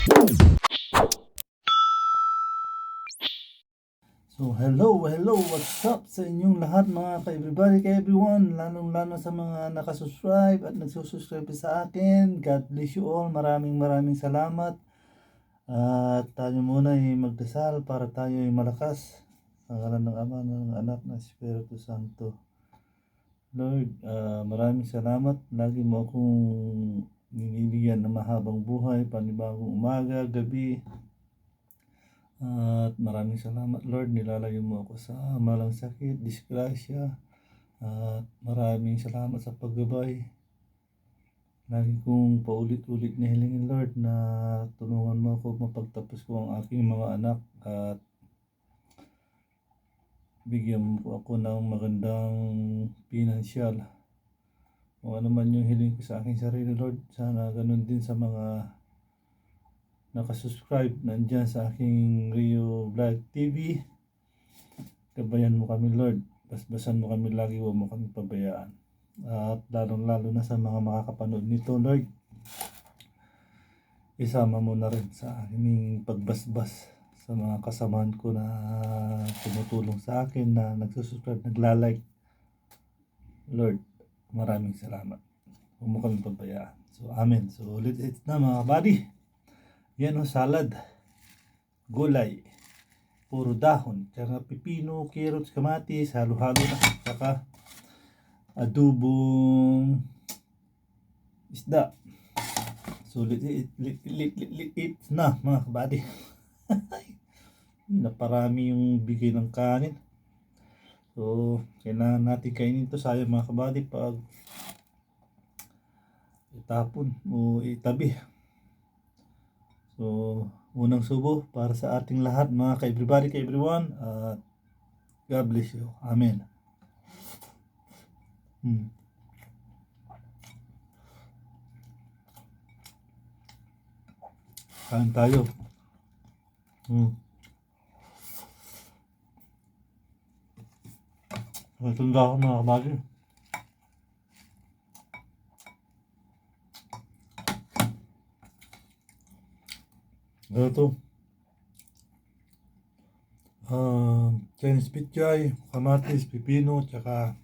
So hello, what's up sa inyong lahat mga ka-everybody, ka-everyone, lalong-lalo sa mga nakasubscribe at nagsusubscribe sa akin. God bless you all, maraming salamat. At tayo muna ay magdasal para tayo ay malakas. Sa ngalan ng Ama, ng Anak, ng Espiritu Santo. Lord, maraming salamat. Lagi mo akong binibigyan ng mahabang buhay, panibagong umaga, gabi. At maraming salamat Lord, nilalayo mo ako sa malang sakit, disgrasya. At maraming salamat sa paggabay. Lagi kong paulit-ulit na hilingin Lord na tulungan mo ako mapagtapos ko ang aking mga anak at bigyan mo ako ng magandang pinansyal. O ano man yung hiling ko sa aking sarili Lord, sana ganun din sa mga nakasubscribe nandyan sa aking Rio Vlog TV. Gabayan mo kami Lord, basbasan mo kami lagi, huwag mo kami pabayaan. At lalong-lalo na sa mga makakapanood nito Lord, isama mo na rin sa aming pagbasbas sa mga kasamahan ko na tumutulong sa akin, na nagsusubscribe, naglalike. Lord, maraming salamat, huwag mo kami pabayaan. So amen. So ulit na mga buddy. Yan o, salad, gulay, puro dahon, tsaka pipino, carrots, kamatis, halo-halo na, tsaka adubong isda. So lit na mga kabady. Naparami yung bigay ng kanin. So kailangan natin kainin to, sayang mga kabady pag itapon o itabi. So unang subo para sa ating lahat mga ka-everybody, ka-everyone, at God bless you. Amen. Kain tayo. Matunda ako mga kabady. Ito. Chinese pichay, kamatis, pipino, tsaka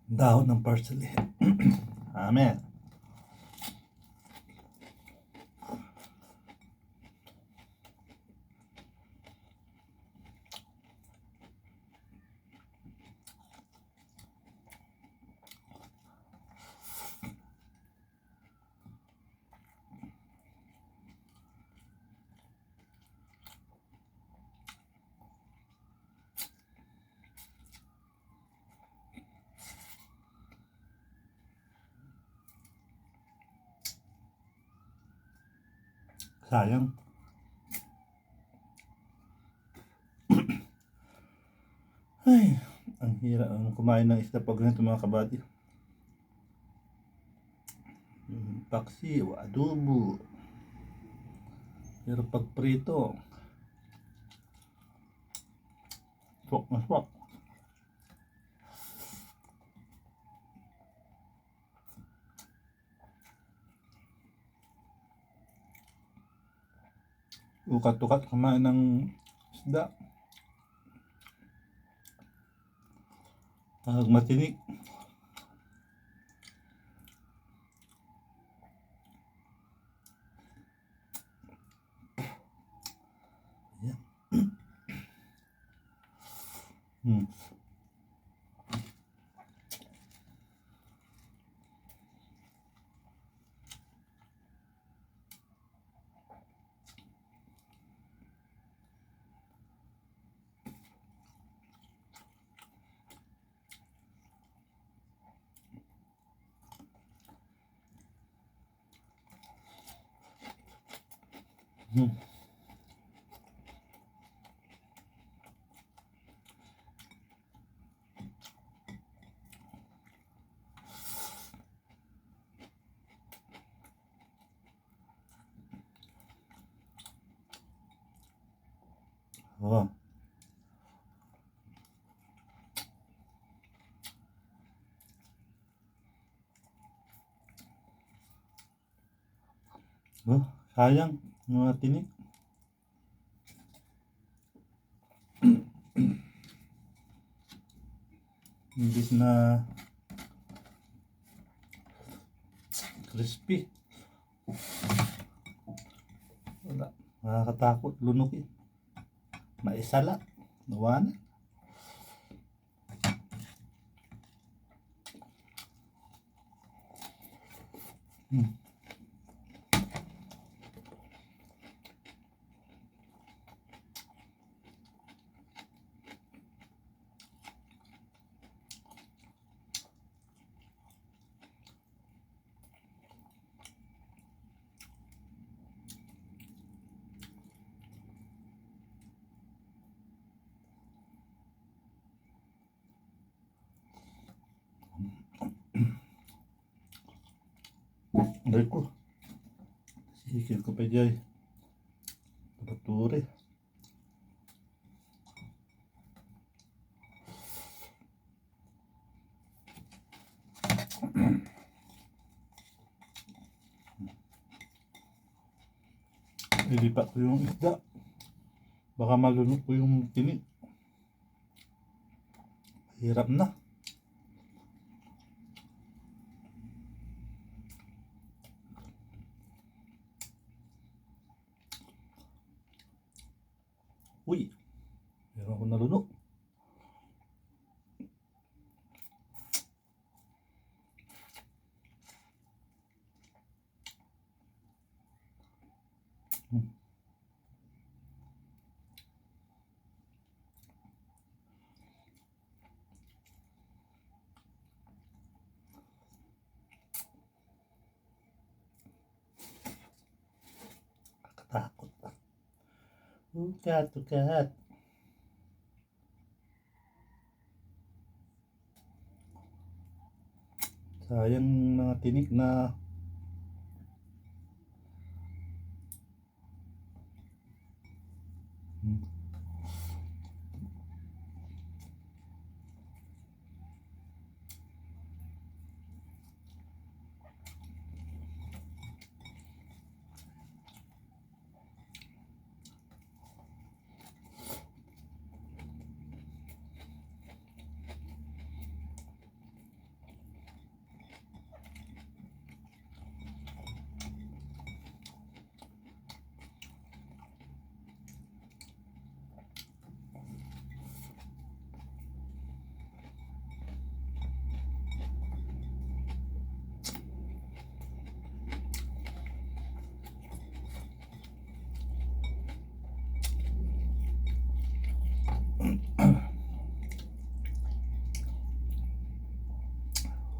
dahon ng parsley. Amen. Sayang. Ay, ang hirap ang kumain ng isda pag ganito mga kabady. Paksi o adobo. Pero pag prito, swak na swak. Ukat-ukat kumain ng isda. Pag matinik, oh. Oh, sayang. Mga tinik. Imbis na crispy. Wala. Nakakatakot. Lunok eh. Maisala. Nawanan. Dahil ko. Sikil ko pa dyan. Paturi. Ilipat ko yung isda. Baka malunok ko yung tinik. Hirap na. Uy, meron ako nalunok. Takot. Ukat, ukat. Sayang mga tinik na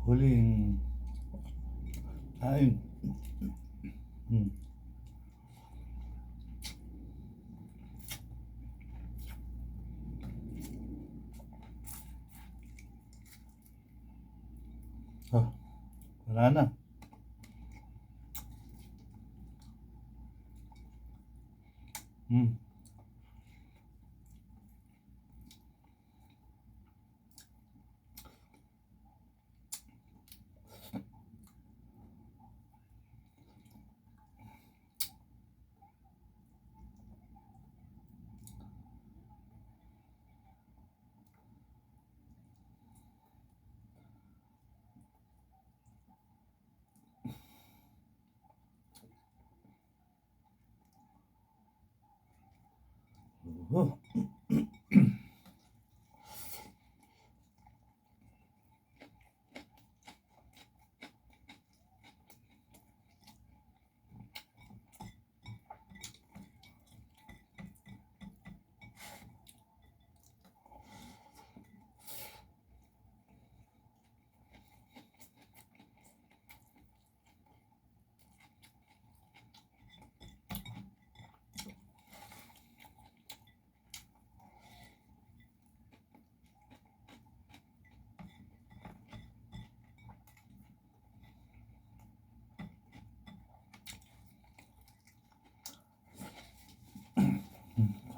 huling ayun. Oh, wala na. Oh.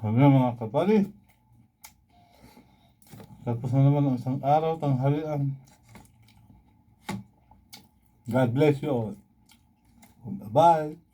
Hanggang mga kapali. Tapos na naman ang isang araw, tanghalian. God bless you all. Bye-bye.